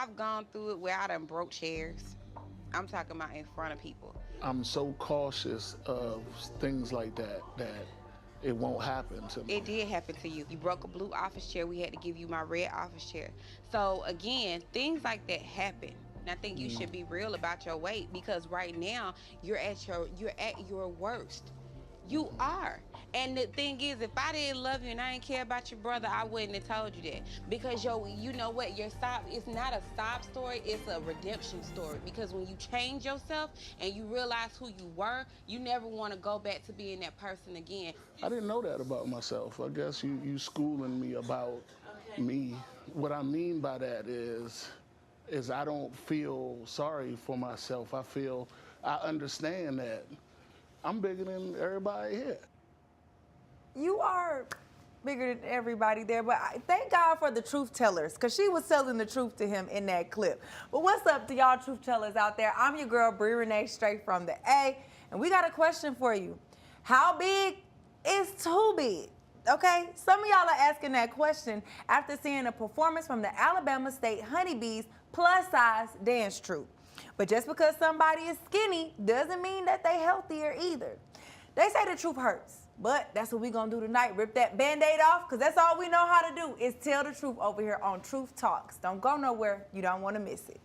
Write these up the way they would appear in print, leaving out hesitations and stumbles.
I've gone through it where I done broke chairs. I'm talking about in front of people. I'm so cautious of things like that that it won't happen to me. It did happen to you. You broke a blue office chair. We had to give you my red office chair. So again, things like that happen. And I think you should be real about your weight, because right now you're at your worst. You are. And the thing is, if I didn't love you and I didn't care about your brother, I wouldn't have told you that. Because you know what? Your stop, it's not a stop story, it's a redemption story. Because when you change yourself and you realize who you were, you never want to go back to being that person again. I didn't know that about myself. I guess you schooling me about me. What I mean by that is I don't feel sorry for myself. I understand that I'm bigger than everybody here. You are bigger than everybody there, but thank God for the truth tellers, because she was telling the truth to him in that clip. But what's up to y'all truth tellers out there? I'm your girl, Bree Renee, straight from the A, and we got a question for you. How big is too big? Okay, some of y'all are asking that question after seeing a performance from the Alabama State HoneyBees plus-size dance troupe. But just because somebody is skinny doesn't mean that they healthier either. They say the truth hurts, but that's what we gonna do tonight. Rip that Band-Aid off, because that's all we know how to do is tell the truth over here on Truth Talks. Don't go nowhere. You don't want to miss it.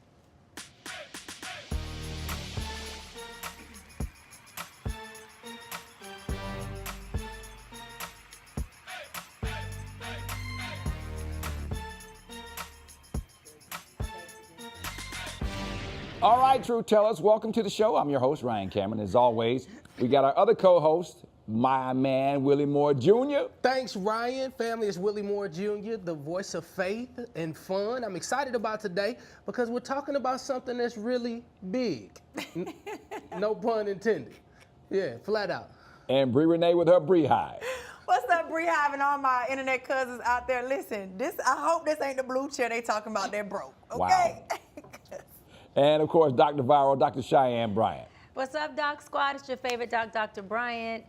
All right, Truth Tellers, welcome to the show. I'm your host, Ryan Cameron. As always, we got our other co-host, my man, Willie Moore Jr. Thanks, Ryan. Family, is Willie Moore Jr., the voice of faith and fun. I'm excited about today because we're talking about something that's really big. No pun intended. Yeah, flat out. And Bree Renee with her Bree Hive. What's up, Bree Hive and all my internet cousins out there? Listen, I hope this ain't the blue chair they talking about that broke, okay? Wow. And, of course, Dr. Viral, Dr. Cheyenne Bryant. What's up, Doc Squad? It's your favorite doc, Dr. Bryant.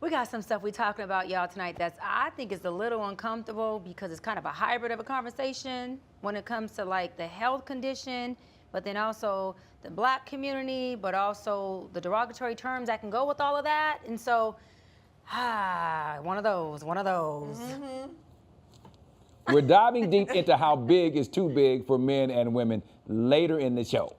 We got some stuff we talking about, y'all, tonight that's, I think, is a little uncomfortable because it's kind of a hybrid of a conversation when it comes to, like, the health condition, but then also the black community, but also the derogatory terms that can go with all of that. And so, one of those. Mm-hmm. We're diving deep into how big is too big for men and women later in the show.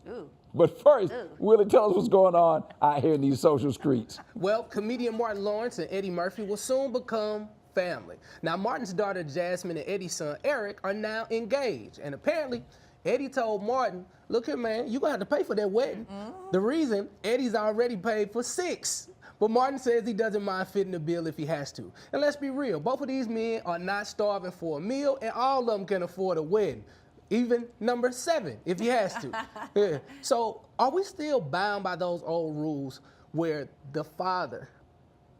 Ooh. But first, Willie, tell us what's going on out here in these social streets. Well, comedian Martin Lawrence and Eddie Murphy will soon become family. Now, Martin's daughter Jasmine and Eddie's son Eric are now engaged. And apparently, Eddie told Martin, look here, man, you're going to have to pay for that wedding. Mm-hmm. The reason, Eddie's already paid for 6. But Martin says he doesn't mind fitting the bill if he has to. And let's be real, both of these men are not starving for a meal, and all of them can afford a wedding. Even number 7, if he has to. Yeah. So are we still bound by those old rules where the father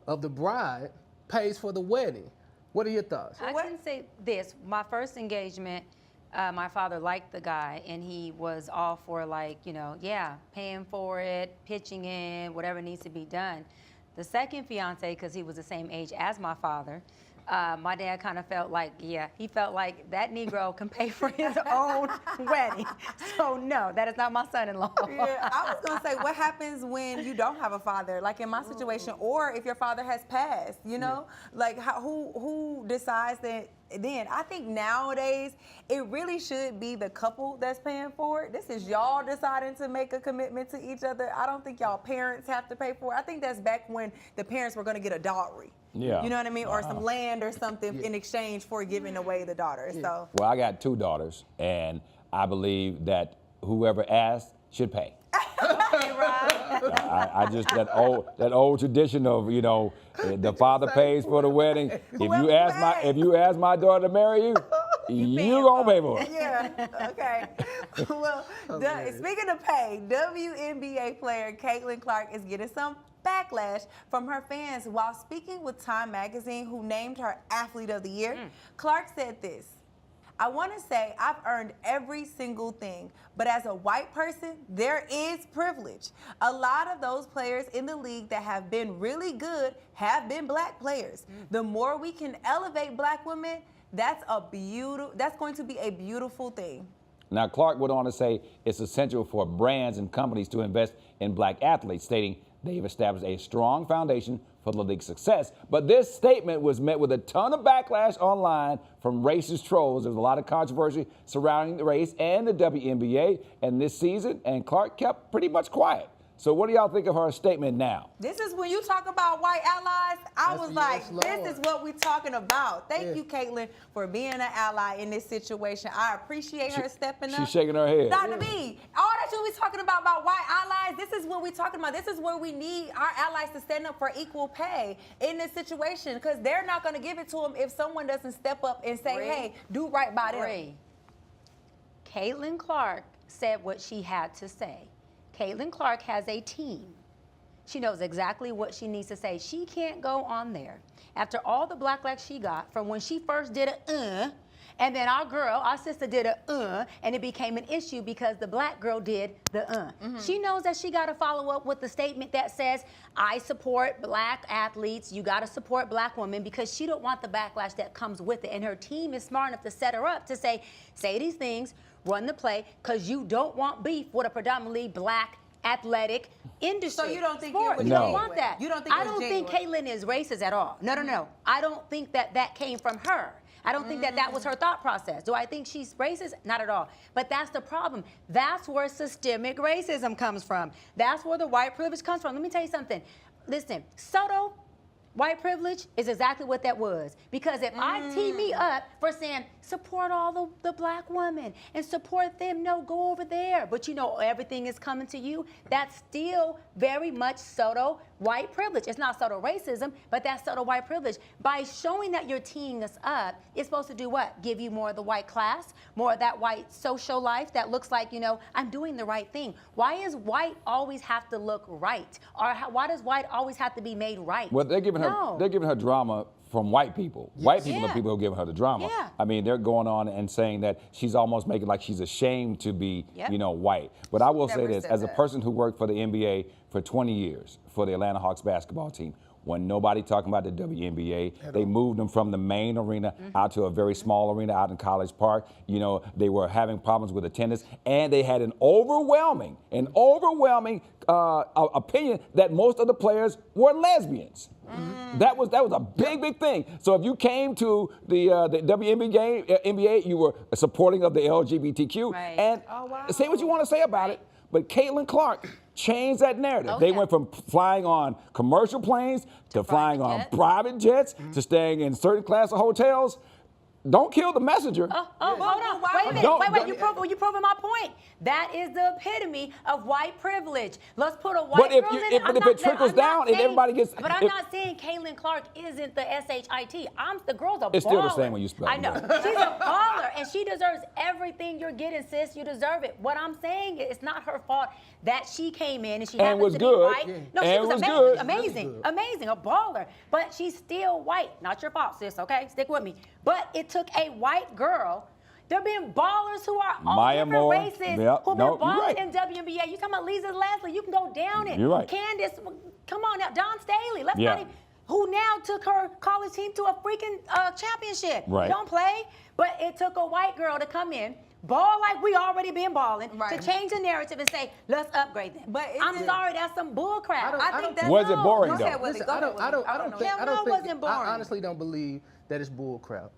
of the bride pays for the wedding? What are your thoughts? I can say this. My first engagement, my father liked the guy, and he was all for, like, you know, paying for it, pitching in, whatever needs to be done. The second fiance, because he was the same age as my father, my dad kind of felt like, he felt like that Negro can pay for his own wedding. So no, that is not my son-in-law. Yeah, I was gonna say, what happens when you don't have a father? Like in my situation, or if your father has passed, you know? Like who decides that then? I think nowadays, it really should be the couple that's paying for it. This is y'all deciding to make a commitment to each other. I don't think y'all parents have to pay for it. I think that's back when the parents were gonna get a dowry. Yeah. You know what I mean? Or some land or something in exchange for giving away the daughter. So. Well, I got 2 daughters, and I believe that whoever asked should pay. I just that old tradition of, you know, the father pays for the wedding. If you ask my daughter to marry you, you gonna pay for it. Yeah. Okay. Well, speaking of pay, WNBA player Caitlin Clark is getting some backlash from her fans while speaking with Time Magazine, who named her Athlete of the Year. Clark said this: I want to say I've earned every single thing, but as a white person, there is privilege. A lot of those players in the league that have been really good have been black players. The more we can elevate black women, that's going to be a beautiful thing. Now, Clark went on to say it's essential for brands and companies to invest in black athletes, stating they've established a strong foundation for the league's success. But this statement was met with a ton of backlash online from racist trolls. There was a lot of controversy surrounding the race and the WNBA and this season, and Clark kept pretty much quiet. So what do y'all think of her statement now? This is when you talk about white allies, I was like, yes, Lord. this is what we're talking about. Thank you, Caitlin, for being an ally in this situation. I appreciate her stepping up. She's shaking her head. Dr. B, all that you be talking about white allies, this is what we're talking about. This is where we need our allies to stand up for equal pay in this situation, because they're not going to give it to them if someone doesn't step up and say, hey, do right by them. Caitlin Clark said what she had to say. Caitlin Clark has a team. She knows exactly what she needs to say. She can't go on there after all the backlash she got from when she first did a and then our sister did a and it became an issue because the black girl did the She knows that she got to follow up with the statement that says, I support black athletes. You got to support black women, because she don't want the backlash that comes with it. And her team is smart enough to set her up to say these things, run the play, because you don't want beef with a predominantly black athletic industry. So you don't think sport. it was You don't want genuine? that. You don't think I it was don't think genuine? Caitlin is racist at all. No. I don't think that came from her. I don't think that was her thought process. Do I think she's racist? Not at all. But that's the problem. That's where systemic racism comes from. That's where the white privilege comes from. Let me tell you something. Listen, Soto, white privilege is exactly what that was. Because if I tee me up for saying, support all the black women and support them, no, go over there. But you know, everything is coming to you. That's still very much Soto white privilege. It's not Soto racism, but that's Soto white privilege. By showing that you're teeing us up, it's supposed to do what? Give you more of the white class, more of that white social life that looks like, you know, I'm doing the right thing. Why is white always have to look right? Or why does white always have to be made right? Well, they're giving her drama from white people. Yes. White people are people who are giving her the drama. Yeah. I mean, they're going on and saying that she's almost making like she's ashamed to be, you know, white. But I will say Never this, said as a that. person who worked for the NBA for 20 years for the Atlanta Hawks basketball team, when nobody talking about the WNBA, they moved them from the main arena out to a very small arena out in College Park. You know, they were having problems with attendance, and they had an overwhelming opinion that most of the players were lesbians. That was a big thing. So if you came to the NBA, you were supporting of the LGBTQ, and say what you want to say about it. But Caitlin Clark changed that narrative. They went from flying on commercial planes to flying on private jets to staying in certain class of hotels. Don't kill the messenger. Hold on. Wait a minute. Wait. You proving my point. That is the epitome of white privilege. Let's put a white girl in it. But if it trickles down and everybody gets... But I'm not saying Caitlin Clark isn't the SHIT. The girl's a baller. It's still the same when you spell it. I know. She's a baller, and she deserves everything you're getting, sis. You deserve it. What I'm saying is it's not her fault that she came in and she happened to be white. No, she was amazing. Amazing. A baller. But she's still white. Not your fault, sis, okay? Stick with me. But it took a white girl. There have been ballers who are all different races who've been balling in WNBA. You talking about Lisa Leslie? You can go down it. You're right. Candace, come on now. Dawn Staley. Let's not even, who now took her college team to a freaking championship. Right. Don't play. But it took a white girl to come in, ball like we already been balling, to change the narrative and say, let's upgrade them. But I'm sorry, that's some bull crap. I think that's Was it boring though? I honestly don't believe that it's bull crap.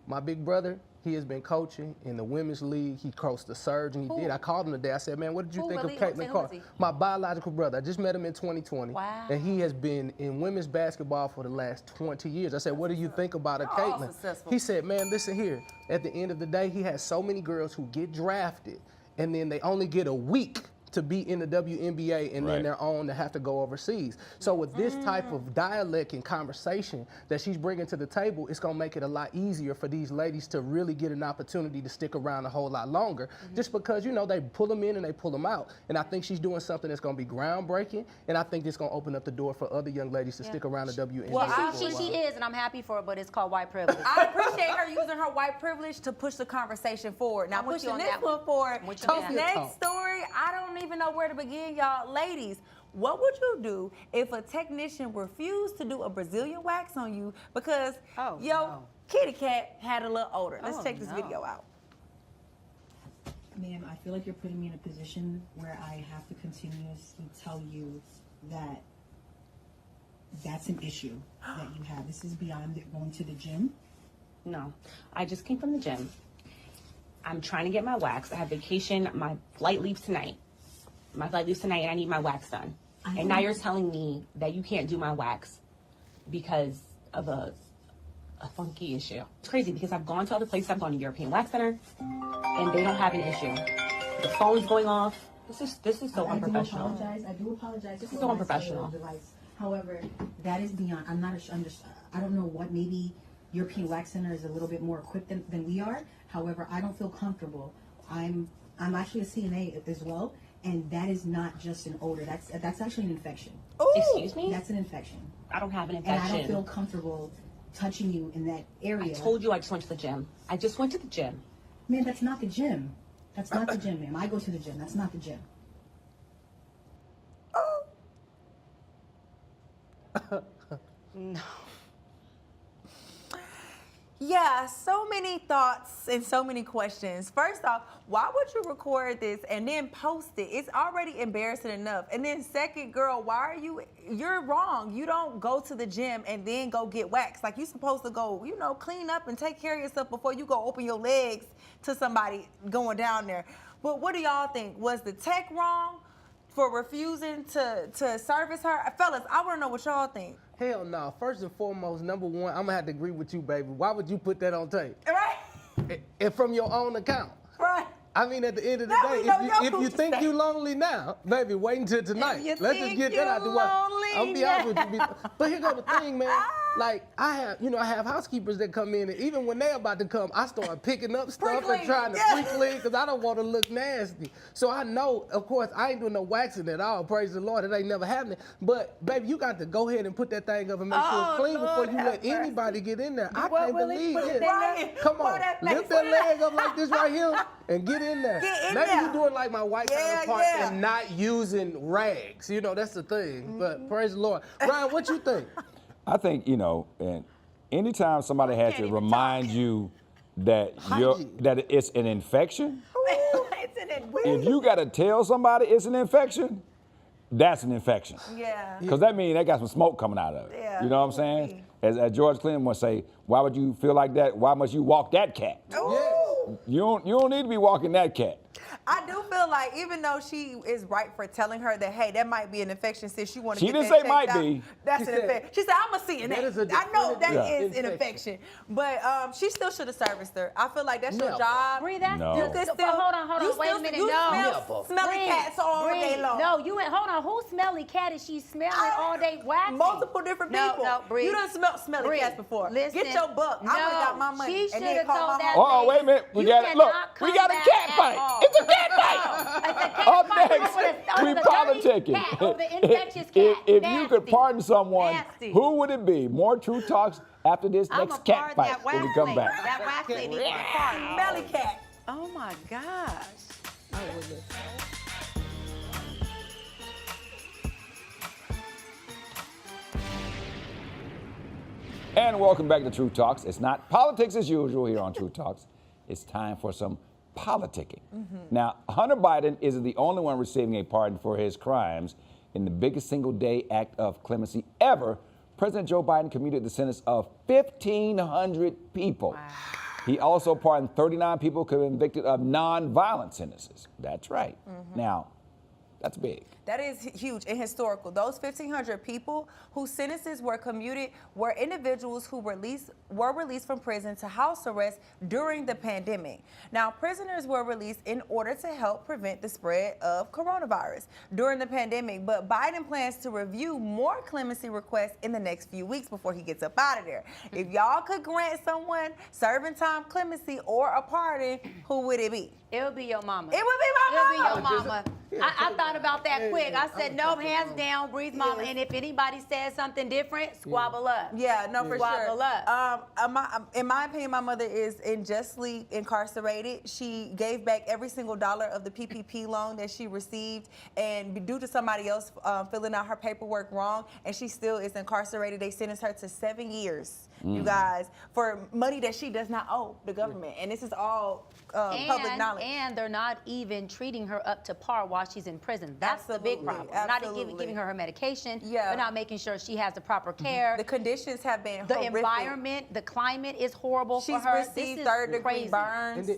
My big brother, he has been coaching in the women's league. He coached the Surge, and he did. I called him today. I said, man, what did you think of Caitlin Clark? My biological brother. I just met him in 2020. Wow. And he has been in women's basketball for the last 20 years. I said, what do you think about her, Caitlin? He said, man, listen here. At the end of the day, he has so many girls who get drafted, and then they only get a week to be in the WNBA, and then they're on to have to go overseas. So with this type of dialect and conversation that she's bringing to the table, it's gonna make it a lot easier for these ladies to really get an opportunity to stick around a whole lot longer, just because, you know, they pull them in and they pull them out. And I think she's doing something that's gonna be groundbreaking, and I think it's gonna open up the door for other young ladies to stick around the WNBA. Well, she is, and I'm happy for her, but it's called white privilege. I appreciate her using her white privilege to push the conversation forward. Now, pushing this one forward, this next story, I don't even know where to begin, y'all. Ladies, what would you do if a technician refused to do a Brazilian wax on you because kitty cat had a little odor? Let's check this video out. Ma'am, I feel like you're putting me in a position where I have to continuously tell you that that's an issue that you have. This is beyond going to the gym. No, I just came from the gym. I'm trying to get my wax. I have vacation. My flight leaves tonight. And I need my wax done. And now you're telling me that you can't do my wax because of a funky issue. It's crazy because I've gone to other places. I've gone to European Wax Center, and they don't have an issue. The phone's going off. This is so unprofessional. I do apologize. This is so unprofessional. However, that is beyond. I don't know what. Maybe European Wax Center is a little bit more equipped than we are. However, I don't feel comfortable. I'm actually a CNA as well, and that is not just an odor. That's actually an infection. Ooh. Excuse me? That's an infection. I don't have an infection. And I don't feel comfortable touching you in that area. I told you I just went to the gym. I just went to the gym. Man, that's not the gym. That's not the gym, ma'am. I go to the gym. That's not the gym. No. Yeah, so many thoughts and so many questions. First off, why would you record this and then post it? It's already embarrassing enough. And then second, girl, you're wrong. You don't go to the gym and then go get waxed. Like, you're supposed to go, clean up and take care of yourself before you go open your legs to somebody going down there. But what do y'all think? Was the tech wrong for refusing to service her? Fellas, I want to know what y'all think. Hell no. First and foremost, number one, I'm gonna have to agree with you, baby. Why would you put that on tape? Right. And from your own account. Right. I mean, at the end of the day, if you think you lonely now, baby, wait until tonight. Let's just get that out the way. I'll be honest with you. But here go the thing, man. Like, I have housekeepers that come in, and even when they're about to come, I start picking up stuff and trying to pre-clean because I don't want to look nasty. So I know, of course, I ain't doing no waxing at all. Praise the Lord, it ain't never happening. But, baby, you got to go ahead and put that thing up and make sure it's clean before you let anybody get in there. I can't believe this. Come on, lift that leg up like this right here and get in there. Maybe you're doing like my white counterpart and not using rags. That's the thing. But praise the Lord. Ryan, what you think? I think, and anytime somebody has to remind you that that it's an infection, if you got to tell somebody it's an infection, that's an infection. Yeah. Because that means they got some smoke coming out of it. Yeah. You know what I'm saying? As George Clinton would say, why would you feel like that? Why must you walk that cat? Ooh. You don't need to be walking that cat. I do feel like even though she is right for telling her that, hey, that might be an infection since you want to She get didn't that say might checked be. out. That's an infection. She said, I'm a CNA. I know that is an infection. But she still should have serviced her. I feel like that's your job. Bree, that's No. You could still, hold on. Wait a minute. You No. smell smelly cats all day long. No, hold on. Who smelly cat is she smelling all day waxing? Multiple different people. No, Bree. You done smelled smelly cats before. Listen, Get your buck. I would have got my money. She and should then have call told my that mom. Oh, wait a minute. We got it. Look, we got a cat fight. It's a cat fight. It's a cat Up fight next, over we the politicking. cat, over the infectious cat. If you could pardon someone, Nasty. who would it be? More Truth Talks after this I'm next a cat part of fight that when we wax come lady. back. That wax lady is a part. Smelly cat. Oh my gosh. And welcome back to Truth Talks. It's not politics as usual here on Truth Talks. It's time for some politicking. Now, Hunter Biden isn't the only one receiving a pardon for his crimes. In the biggest single-day act of clemency ever, President Joe Biden commuted the sentence of 1,500 people. Wow. He also pardoned 39 people convicted of non-violent sentences. That's right. Now, that's big. That is huge and historical. Those 1,500 people whose sentences were commuted were individuals who were released from prison to house arrest during the pandemic. Now, prisoners were released in order to help prevent the spread of coronavirus during the pandemic, but Biden plans to review more clemency requests in the next few weeks before he gets up out of there. If y'all could grant someone serving time clemency or a pardon, who would it be? It would be your mama. It would be my mama. It would be your mama. I thought about that quick. I said, no, hands down, Bree's mama. And if anybody says something different, squabble up. Yeah, no, for sure. Squabble up. In my opinion, my mother is unjustly incarcerated. She gave back every single dollar of the PPP loan that she received, and due to somebody else filling out her paperwork wrong, and she still is incarcerated. They sentenced her to 7 years you guys, for money that she does not owe the government. And this is all public knowledge. And they're not even treating her up to par while she's in prison. That's the big problem. Absolutely. Not giving her medication. Yeah. They're not making sure she has the proper care. The conditions have been the horrific. environment, the climate is horrible for her. She's received third-degree burns.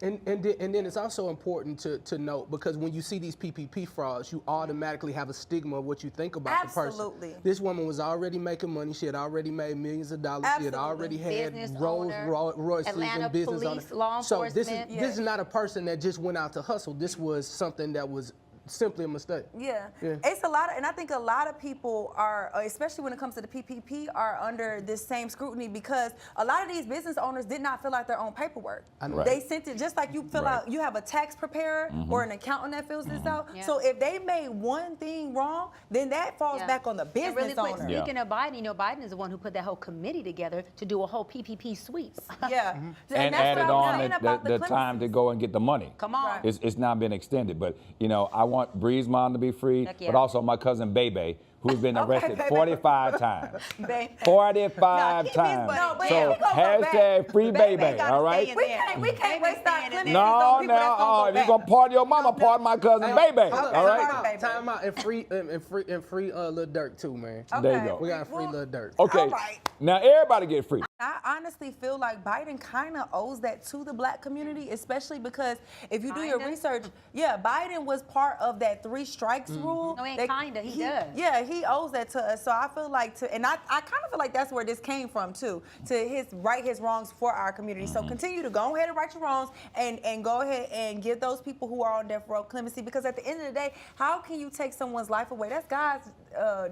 And then it's also important to note, because when you see these PPP frauds, you automatically have a stigma of what you think about the person. Absolutely. This woman was already making money. She had already made millions of dollars. Absolutely. She had already had Business Rolls owner, Royces Atlanta and business police, on law So this enforcement. is not a person that just went out to hustle. This was something that was simply a mistake. Yeah, it's a lot of, and I think a lot of people are, especially when it comes to the PPP, are under this same scrutiny because a lot of these business owners did not fill out their own paperwork. Right. They sent it just like you fill out, you have a tax preparer or an accountant that fills this out. Yeah. So if they made one thing wrong, then that falls back on the business and really quick, owner. speaking of Biden, you know, Biden is the one who put that whole committee together to do a whole PPP sweeps. Yeah, And that's added what I was on saying about the time to go and get the money. Come on. Right. It's now been extended, but you know, I want Breezemon to be free, Heck yeah. but also my cousin Bebe, who's been arrested Bebe. 45 times. Baby. 45 No, times. but So we gonna go hashtag back. free Bebe Bebe, gotta all right? stay in there. We can't waste our clinics No, on people that's no, gonna if go you're gonna pardon your mama, pardon my cousin Bebe, all right? Time out and free Lil Durk too, man. There you go. We got free Lil Durk. Okay, All right. now everybody get free. I honestly feel like Biden kind of owes that to the black community, especially because if you do your Kinda? research, Biden was part of that 3 strikes rule. No, he ain't kinda, he does. Yeah, he owes that to us. So I feel like I kind of feel like that's where this came from too, to right his wrongs for our community. So continue to go ahead and right your wrongs and go ahead and give those people who are on death row clemency, because at the end of the day, how can you take someone's life away? That's God's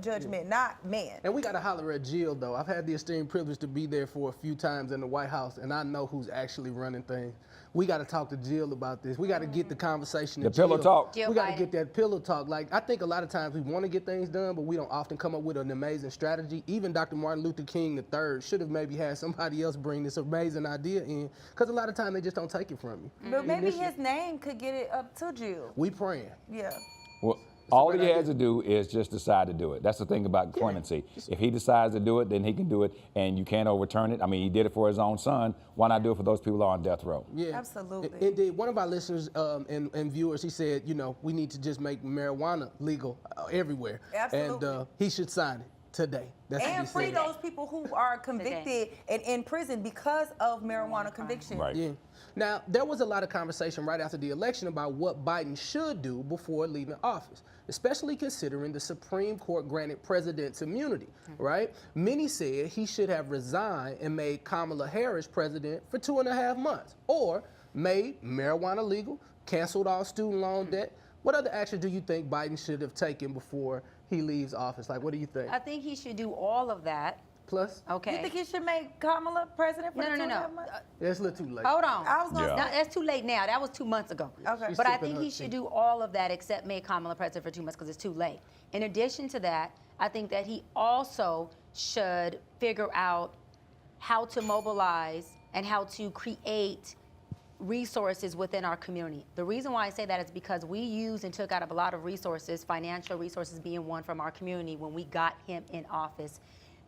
judgment, not man. And we got to holler at Jill, though. I've had the esteemed privilege to be there for a few times in the White House, and I know who's actually running things. We got to talk to Jill about this. We got to get the conversation. The to Jill. pillow talk. Jill We got to Biden. get that pillow talk. Like, I think a lot of times we want to get things done, but we don't often come up with an amazing strategy. Even Dr. Martin Luther King III should have maybe had somebody else bring this amazing idea in, because a lot of times they just don't take it from you. But maybe his name could get it up to Jill. We praying. Yeah. Well, all he has to do is just decide to do it. That's the thing about clemency. If he decides to do it, then he can do it, and you can't overturn it. I mean, he did it for his own son. Why not do it for those people who are on death row? Yeah, Absolutely. Indeed. One of our listeners and viewers, he said, you know, we need to just make marijuana legal everywhere. Absolutely. And he should sign it today. That's what he And free said. those people who are convicted and in prison because of marijuana conviction. Right. Yeah. Now, there was a lot of conversation right after the election about what Biden should do before leaving office, especially considering the Supreme Court granted president's immunity, right? Many said he should have resigned and made Kamala Harris president for 2.5 months, or made marijuana legal, canceled all student loan debt. What other action do you think Biden should have taken before he leaves office? Like, what do you think? I think he should do all of that. Plus? Okay. You think he should make Kamala president for No. 2.5 months? Yeah, it's a little too late. Hold on. I was gonna Yeah. No, that's too late now. That was 2 months ago. Okay. She's But I sipping think her he tea. should do all of that except make Kamala president for 2 months because it's too late. In addition to that, I think that he also should figure out how to mobilize and how to create resources within our community. The reason why I say that is because we used and took out of a lot of resources, financial resources being one from our community when we got him in office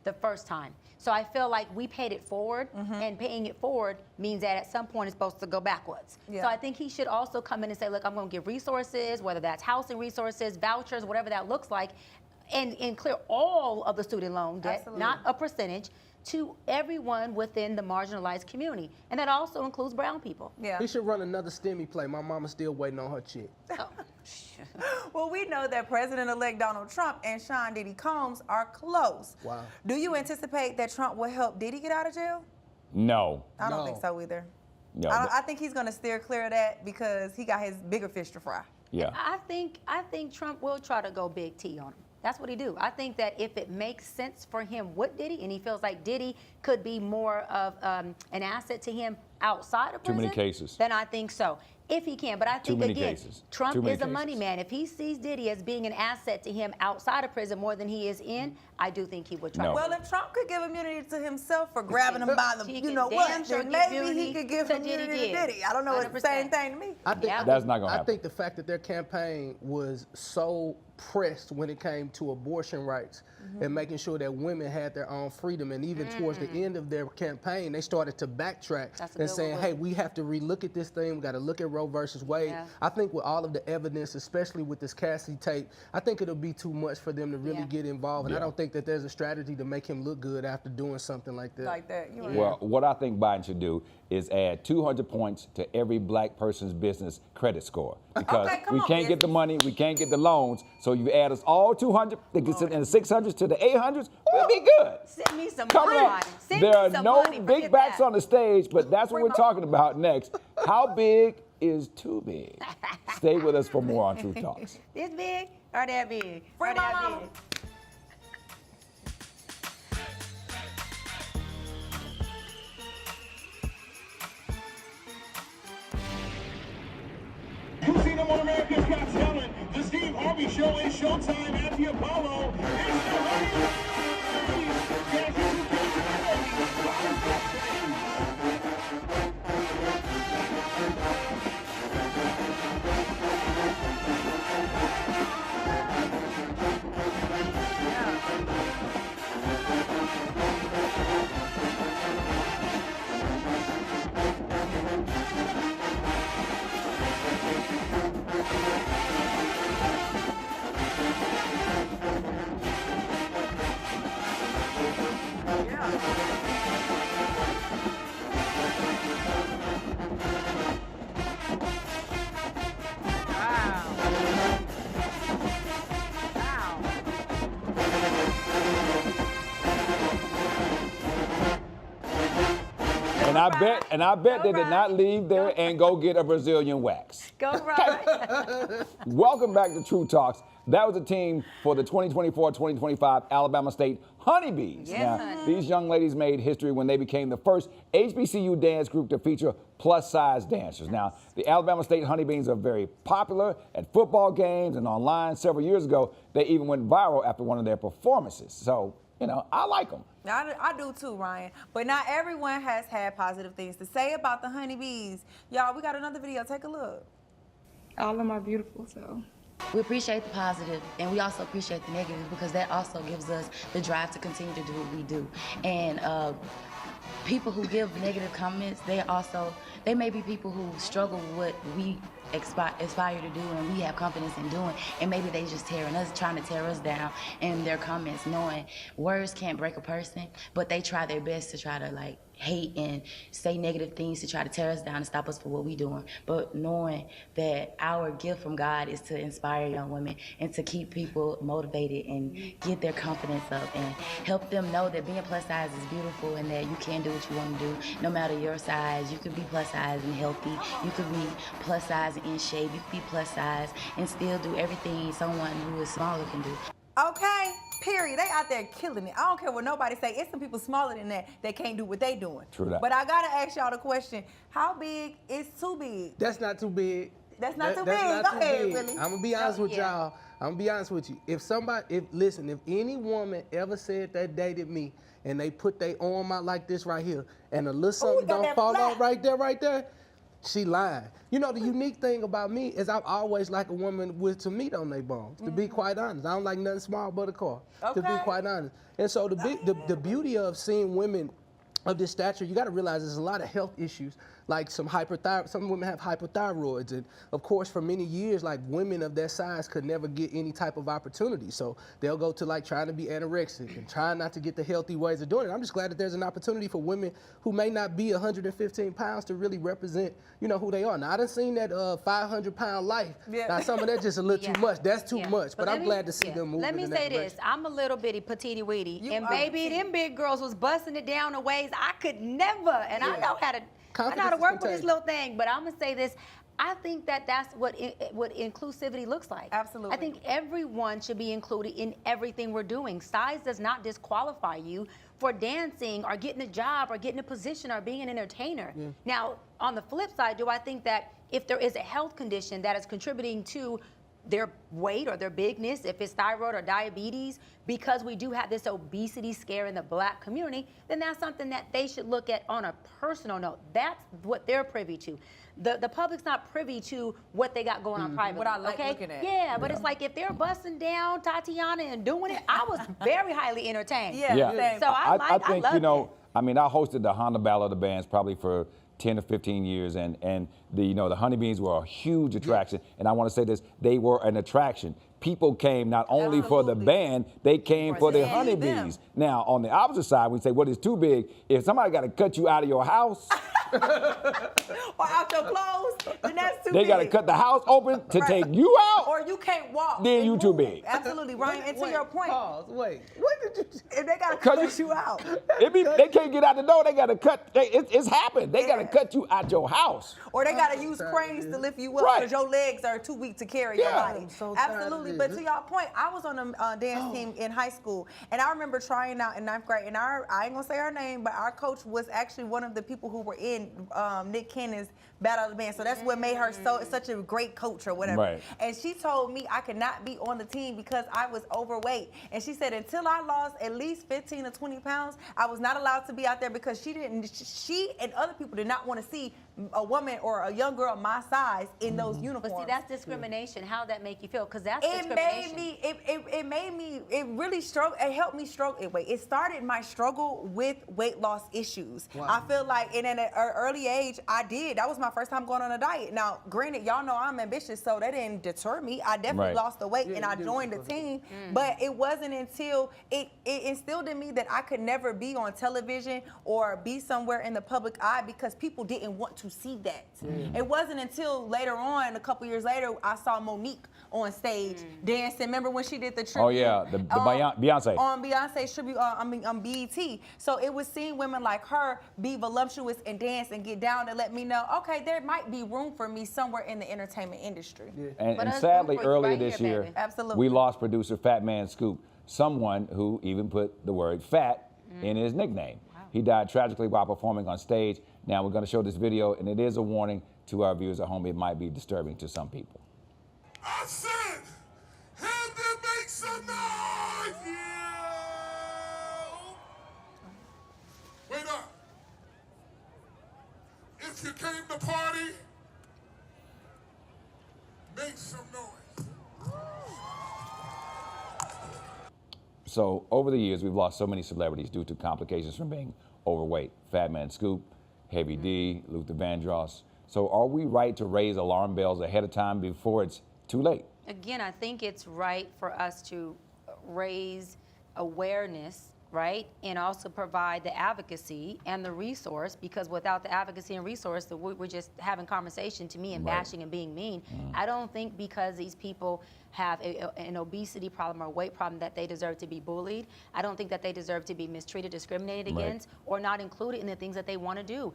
the first time. So I feel like we paid it forward, and paying it forward means that at some point it's supposed to go backwards. Yeah. So I think he should also come in and say, look, I'm going to give resources, whether that's housing resources, vouchers, whatever that looks like, and clear all of the student loan debt, Absolutely. not a percentage, to everyone within the marginalized community. And that also includes brown people. Yeah. He should run another STEMI play. My mama's still waiting on her check. Well, we know that President-elect Donald Trump and Sean Diddy Combs are close. Wow. Do you anticipate that Trump will help Diddy get out of jail? No. I don't No. think so either. No. I think he's going to steer clear of that because he got his bigger fish to fry. Yeah. I think Trump will try to go big T on him. That's what he do. I think that if it makes sense for him with Diddy, and he feels like Diddy could be more of an asset to him outside of Too prison, many cases. then I think so. If he can, but I think many again, cases. Too Trump many is a money cases. man. If he sees Diddy as being an asset to him outside of prison more than he is in, I do think he would try. No. to Well, if Trump could give immunity to himself for grabbing him by the, He you can know damn what, sure then give maybe he immunity could give to immunity to Diddy. Diddy. I don't know. It's the same 100%. thing to me. I think Yeah. That's not gonna I happen. think the fact that their campaign was so pressed when it came to abortion rights and making sure that women had their own freedom. And even towards the end of their campaign, they started to backtrack and saying, hey, we have to relook at this thing. We got to look at Roe versus Wade. Yeah. I think with all of the evidence, especially with this Cassie tape, I think it'll be too much for them to really get involved. And I don't think that there's a strategy to make him look good after doing something like that. Well, what I think Biden should do is add 200 points to every black person's business credit score. Because we can't get the money, we can't get the loans, so you add us all 200, and the 600s to the 800s, we'll be good. Send me some Coming money. up, Send there me are some no money. big Forget backs that. on the stage, but that's what we're talking about next. How big is too big? Stay with us for more on Truth Talks. This big or that big? Free Or my that mama. big? You've seen him on America's Got Talent. The Steve Harvey Show is showtime at the Apollo. It's the HoneyBees. Guys, you And I bet they did not leave there and go get a Brazilian wax. Go right. Welcome back to True Talks. That was a team for the 2024-2025 Alabama State HoneyBees. Yes, now, honey. these young ladies made history when they became the first HBCU dance group to feature plus-size dancers. Now, the Alabama State HoneyBees are very popular at football games and online. Several years ago, they even went viral after one of their performances. So, you know, I like them. I do too, Ryan. But not everyone has had positive things to say about the HoneyBees. Y'all, we got another video. Take a look. All of them are beautiful, so. We appreciate the positive, and we also appreciate the negative, because that also gives us the drive to continue to do what we do. And people who give negative comments, they may be people who struggle with what we aspire to do and we have confidence in doing, and maybe they just trying to tear us down in their comments, knowing words can't break a person, but they try their best to try to like hate and say negative things to try to tear us down and stop us for what we're doing. But knowing that our gift from God is to inspire young women and to keep people motivated and get their confidence up and help them know that being plus size is beautiful and that you can do what you want to do no matter your size. You could be plus size and healthy. You could be plus size and in shape. You could be plus size and still do everything someone who is smaller can do. Okay, period. They out there killing it. I don't care what nobody say. It's some people smaller than that can't do what they doing. True that. But I gotta ask y'all the question: how big is too big? That's not too big. That's not too That's big. not Go too ahead, big. Billy. I'm gonna be honest with y'all. I'm gonna be honest with you. If any woman ever said they dated me and they put their arm out like this right here and a little something got don't that fall flat. out right there, she lying. You know, the unique thing about me is I've always liked a woman with some meat on their bones, to be quite honest. I don't like nothing small but a car, to be Okay. quite honest. And so the beauty of seeing women of this stature, you got to realize there's a lot of health issues, like some women have hypothyroids, and of course for many years, like women of that size could never get any type of opportunity, so they'll go to like trying to be anorexic and trying not to get the healthy ways of doing it. I'm just glad that there's an opportunity for women who may not be 115 pounds to really represent, you know, who they are. Now I done seen that 500-pound life. Yeah. Now some of that just a little too much. That's too much, but let I'm me- glad to see them moving Let me in that say this. direction. I'm a little bitty petite weedy. You And are baby, petite. them big girls was busting it down in ways I could never. And I know how to Confidence is work with this contagious. little thing. But I'm gonna say this. I think that that's what inclusivity looks like. Absolutely. I think everyone should be included in everything we're doing. Size does not disqualify you for dancing or getting a job or getting a position or being an entertainer. Now, on the flip side, do I think that if there is a health condition that is contributing to their weight or their bigness, if it's thyroid or diabetes, because we do have this obesity scare in the Black community, then that's something that they should look at on a personal note. That's what they're privy to. The public's not privy to what they got going on privately. What I like okay? looking at. Yeah, but it's like if they're busting down Tatiana and doing it, I was very highly entertained. Yeah. So I think, love you know, it. I mean, I hosted the Honda Battle of the Bands probably for 10 or 15 years, and the, you know, the HoneyBees were a huge attraction. And I want to say this, they were an attraction. People came not only for the band, they came for the HoneyBees. Now, on the opposite side, we say, what is too big? If somebody got to cut you out of your house, or out your clothes, then that's too they big. got to cut the house open to take you out. Or you can't walk. Then you too big. Absolutely, Ryan. And to your point, Pause. Wait. What did you? if they got to cut you out, They can't get out the door. They got to cut. It's happened. They got to cut you out your house. or they got to use cranes to lift you up because your legs are too weak to carry your body. so tired of Absolutely. this. But to y'all point, I was on a dance team in high school, and I remember trying out in 9th grade. And I ain't gonna say her name, but our coach was actually one of the people who were in Nick Cannon's Battle of the Band. So that's what made her such a great coach or whatever. Right. And she told me I could not be on the team because I was overweight. And she said until I lost at least 15 or 20 pounds, I was not allowed to be out there because she and other people did not want to see a woman or a young girl my size in those uniforms. But see, that's discrimination. How'd that make you feel? Because that's It discrimination. made me, it really struggle. It helped me struggle. It started my struggle with weight loss issues. Wow. I feel like, and at an early age, that was my first time going on a diet. Now, granted, y'all know I'm ambitious, so that didn't deter me. I definitely lost the weight and I joined the team. But it wasn't until it instilled in me that I could never be on television or be somewhere in the public eye because people didn't want to see that. It wasn't until later on, a couple years later, I saw Monique on stage dancing. Remember when she did the tribute? Oh yeah, the Beyonce. On Beyonce's tribute, on BET. So it was seeing women like her be voluptuous and dance and get down to let me know, okay, there might be room for me somewhere in the entertainment industry. And sadly, earlier this year, Absolutely. we lost producer Fatman Scoop, someone who even put the word fat in his nickname. He died tragically while performing on stage. Now we're going to show this video, and it is a warning to our viewers at home. It might be disturbing to some people. I said, have them make some noise! Yeah. Wait up. If you came to party, make some noise. So over the years, we've lost so many celebrities due to complications from being overweight. Fatman Scoop, Heavy D, Luther Vandross. So are we right to raise alarm bells ahead of time before it's too late? Again, I think it's right for us to raise awareness, right? And also provide the advocacy and the resource, because without the advocacy and resource, we're just having conversation to me and bashing and being mean. I don't think because these people have an obesity problem or a weight problem that they deserve to be bullied. I don't think that they deserve to be mistreated, discriminated against, or not included in the things that they want to do.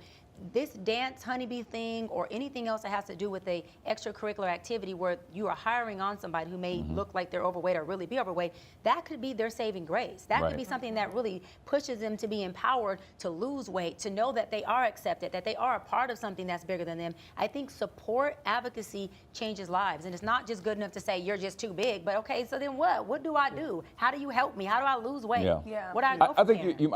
This dance honeybee thing or anything else that has to do with a extracurricular activity where you are hiring on somebody who may look like they're overweight or really be overweight, that could be their saving grace. That could be something that really pushes them to be empowered to lose weight, to know that they are accepted, that they are a part of something that's bigger than them. I think support, advocacy changes lives. And it's not just good enough to say you're just too big, but okay, so then what? What do I do? How do you help me? How do I lose weight? What do I go I think you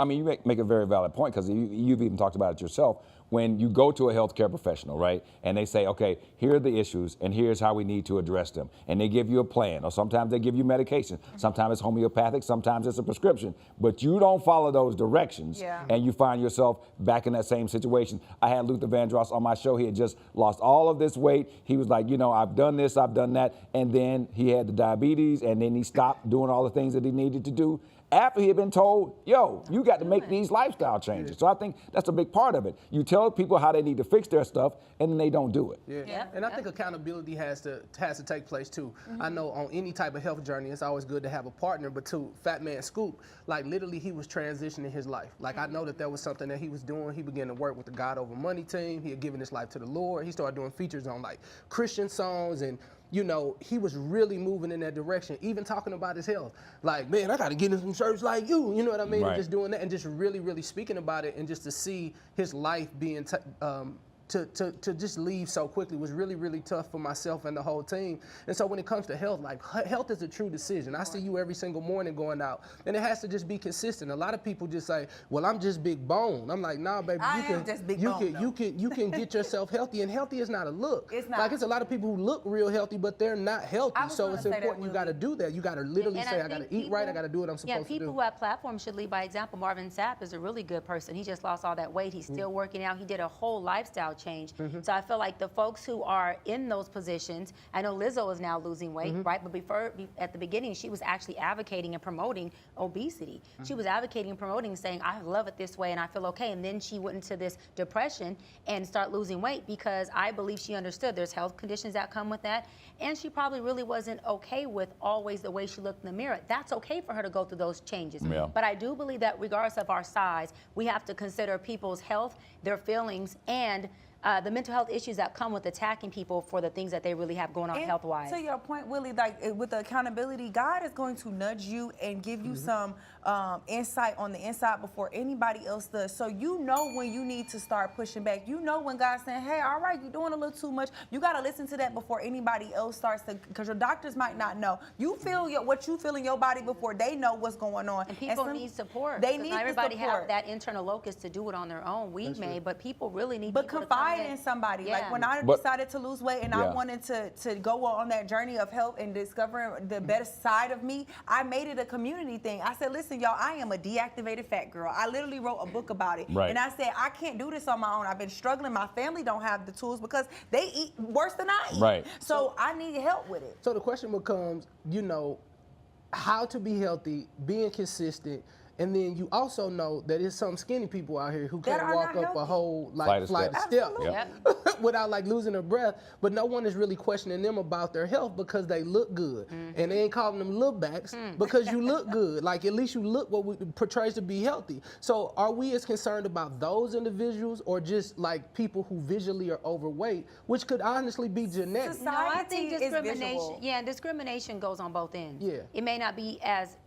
make a very valid point, because you've even talked about it yourself. When you go to a healthcare professional, right, and they say, okay, here are the issues, and here's how we need to address them, and they give you a plan, or sometimes they give you medication, sometimes it's homeopathic, sometimes it's a prescription, but you don't follow those directions, and you find yourself back in that same situation. I had Luther Vandross on my show. He had just lost all of this weight. He was like, you know, I've done this, I've done that, and then he had the diabetes, and then he stopped doing all the things that he needed to do after he had been told, yo, you got to make these lifestyle changes. So I think that's a big part of it. You tell people how they need to fix their stuff, and then they don't do it. And I think accountability has to take place too. I know on any type of health journey, it's always good to have a partner, but to Fatman Scoop, like literally he was transitioning his life. Like I know that was something that he was doing. He began to work with the God Over Money team. He had given his life to the Lord. He started doing features on like Christian songs, and you know, he was really moving in that direction, even talking about his health. Like, man, I got to get in some shirts like you know what I mean? And just doing that and just really, really speaking about it, and just to see his life being to just leave so quickly was really, really tough for myself and the whole team. And so when it comes to health, like health is a true decision. I see you every single morning going out, and it has to just be consistent. A lot of people just say, well, I'm just big bone. I'm like, nah, baby, you can get yourself healthy, and healthy is not a look. It's not. Like, it's a lot of people who look real healthy, but they're not healthy. So it's important you got to do that. You got to literally say, I got to eat right, I got to do what I'm supposed to do. Yeah, people who have platforms should lead by example. Marvin Sapp is a really good person. He just lost all that weight. He's still working out. He did a whole lifestyle change. So I feel like the folks who are in those positions, I know Lizzo is now losing weight, right? But at the beginning, she was actually advocating and promoting obesity. She was advocating and promoting, saying, I love it this way and I feel okay. And then she went into this depression and start losing weight because I believe she understood there's health conditions that come with that. And she probably really wasn't okay with always the way she looked in the mirror. That's okay for her to go through those changes. Yeah. But I do believe that regardless of our size, we have to consider people's health, their feelings, and the mental health issues that come with attacking people for the things that they really have going on health-wise. To your point, Willie, like with the accountability, God is going to nudge you and give you some insight on the inside before anybody else does. So you know when you need to start pushing back. You know when God's saying, hey, all right, you're doing a little too much. You got to listen to that before anybody else starts to, because your doctors might not know. You feel what you feel in your body before they know what's going on. And people need support. They need everybody have that internal locus to do it on their own. We may, but people really need people to confide in somebody. Yeah. Like when I decided to lose weight and I wanted to go on that journey of health and discovering the better side of me, I made it a community thing. I said, listen, y'all, I am a deactivated fat girl. I literally wrote a book about it. And I said, I can't do this on my own. I've been struggling. My family don't have the tools because they eat worse than I eat. So I need help with it. So the question becomes, you know, how to be healthy, being consistent. And then you also know that there's some skinny people out here who can't walk up a whole flight of steps without like losing their breath. But no one is really questioning them about their health because they look good. And they ain't calling them look backs because you look good. Like at least you look what portrays to be healthy. So are we as concerned about those individuals or just like people who visually are overweight, which could honestly be genetic? No, I think discrimination, discrimination goes on both ends. It may not be as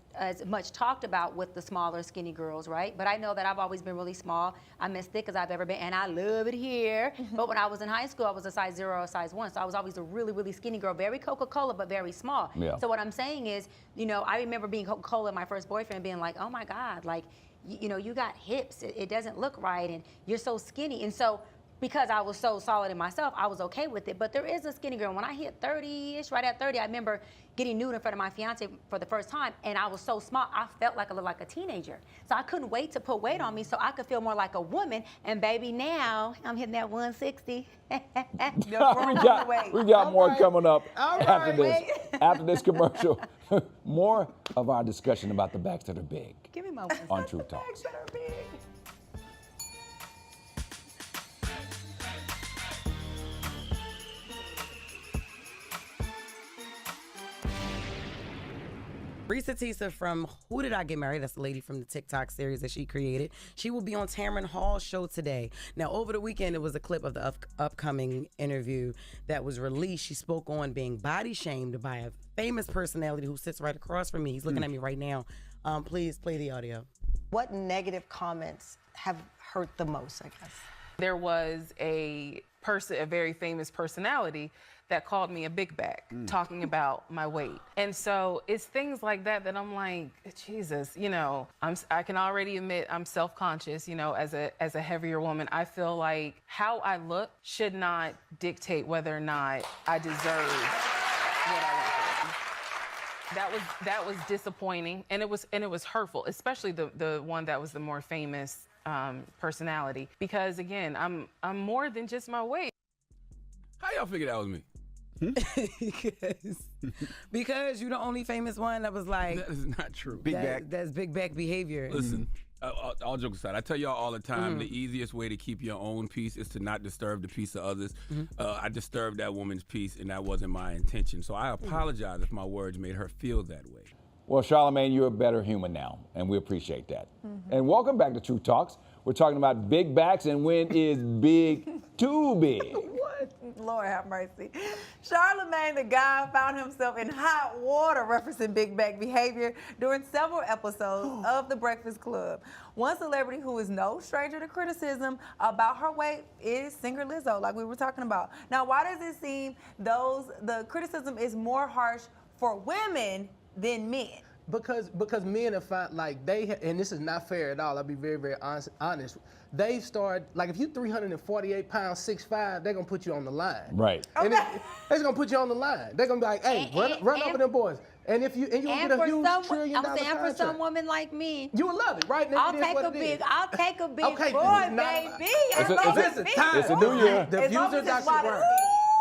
much talked about with the smaller skinny girls, right? But I know that I've always been really small. I'm as thick as I've ever been, and I love it here. But when I was in high school, I was a size 0 or a size 1, so I was always a really, really skinny girl, very Coca-Cola, but very small. So what I'm saying is, you know, I remember being Coca-Cola, my first boyfriend, being like, oh my God, like, you know, you got hips, it doesn't look right, and you're so skinny. And so because I was so solid in myself, I was okay with it. But there is a skinny girl. When I hit 30-ish, right at 30, I remember getting nude in front of my fiance for the first time, and I was so small, I felt like I looked like a teenager. So I couldn't wait to put weight on me so I could feel more like a woman. And baby, now I'm hitting that 160. we got more coming up after this commercial. More of our discussion about the backs that are big. Give me my on Truth Talks. Risa Tisa from Who Did I Get Married? That's the lady from the TikTok series that she created. She will be on Tamron Hall's show today. Now, over the weekend, it was a clip of the upcoming interview that was released. She spoke on being body shamed by a famous personality who sits right across from me. He's looking at me right now. Please play the audio. What negative comments have hurt the most, I guess? There was a very famous personality that called me a big back, talking about my weight. And so it's things like that that I'm like, Jesus, you know, I can already admit I'm self-conscious, you know, as a heavier woman. I feel like how I look should not dictate whether or not I deserve what I went through. That was disappointing, and it was hurtful, especially the one that was the more famous personality, because again, I'm more than just my weight. How y'all figure that was me? because you're the only famous one that was like, that is not true. Big back. That's big back behavior. Listen, all jokes aside, I tell y'all all the time, the easiest way to keep your own peace is to not disturb the peace of others. I disturbed that woman's peace, and that wasn't my intention. So I apologize if my words made her feel that way. Well, Charlamagne, you're a better human now, and we appreciate that. And welcome back to Truth Talks. We're talking about big backs and when is big too big. Lord have mercy. Charlamagne the Guy found himself in hot water referencing big back behavior during several episodes of The Breakfast Club. One celebrity who is no stranger to criticism about her weight is singer Lizzo, like we were talking about. Now, why does it seem the criticism is more harsh for women than men? Because men have found, like, and this is not fair at all, I'll be very, very honest. They start, like, if you're 348 pounds, 6'5", they're going to put you on the line. Right. Okay. And they're going to put you on the line. They're going to be like, hey, run over them boys. And if you get a huge $1 trillion contract. And for some women like me, you will love it, right? I'll take a big okay, boy, baby. It's a new year. The views of Dr. Brown.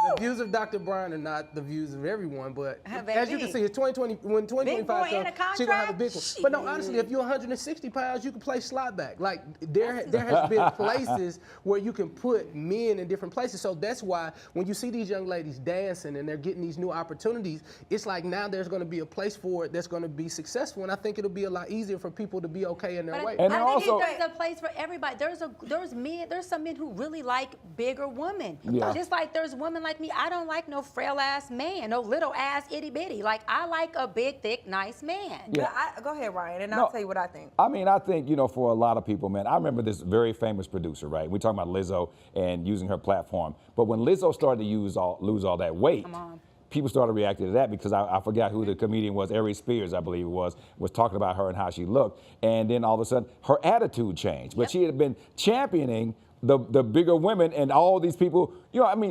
The views of Dr. Brown are not the views of everyone, but as you can see, it's 2020. When 2025 comes, she's gonna have a big one. But no, honestly, if you're 160 pounds, you can play slot back. Like there has been places where you can put men in different places. So that's why when you see these young ladies dancing and they're getting these new opportunities, it's like now there's going to be a place for it that's going to be successful, and I think it'll be a lot easier for people to be okay in their weight. And I think there's a place for everybody. There's some men who really like bigger women. Yeah. Just like there's women like me, I don't like no frail ass man, no little ass itty bitty. Like I like a big, thick, nice man. Yeah. Go ahead, Ryan, and I'll tell you what I think. I mean, I think, for a lot of people, man, I remember this very famous producer, right? We're talking about Lizzo and using her platform. But when Lizzo started to lose all that weight, people started reacting to that because I forgot who the comedian was, Aries Spears, I believe it was talking about her and how she looked. And then all of a sudden, her attitude changed. But she had been championing the bigger women and all these people.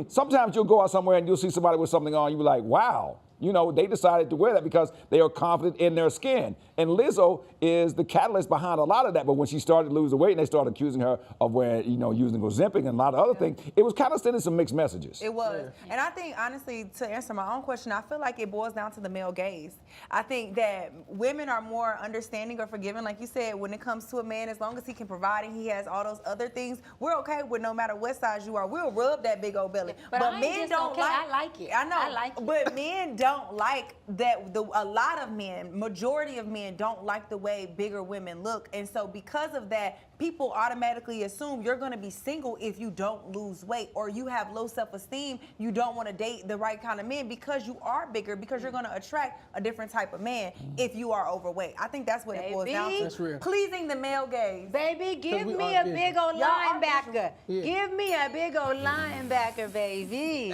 Sometimes you'll go out somewhere and you'll see somebody with something on, you'll be like, wow. They decided to wear that because they are confident in their skin. And Lizzo is the catalyst behind a lot of that. But when she started to lose the weight and they started accusing her of wearing, using Ozempic and a lot of other things, it was kind of sending some mixed messages. It was. Yeah. And I think, honestly, to answer my own question, I feel like it boils down to the male gaze. I think that women are more understanding or forgiving, like you said, when it comes to a man, as long as he can provide and he has all those other things, we're okay with no matter what size you are. We'll rub that big old belly. But men don't like. I like it. I know. I like it. But men don't like that. A lot of men, majority of men, don't like the way bigger women look, and so because of that, people automatically assume you're going to be single if you don't lose weight, or you have low self-esteem. You don't want to date the right kind of men because you are bigger, because you're going to attract a different type of man if you are overweight. I think that's what it boils down to. That's real. Pleasing the male gaze. Baby, give me a big old linebacker. Yeah. Give me a big old linebacker, baby.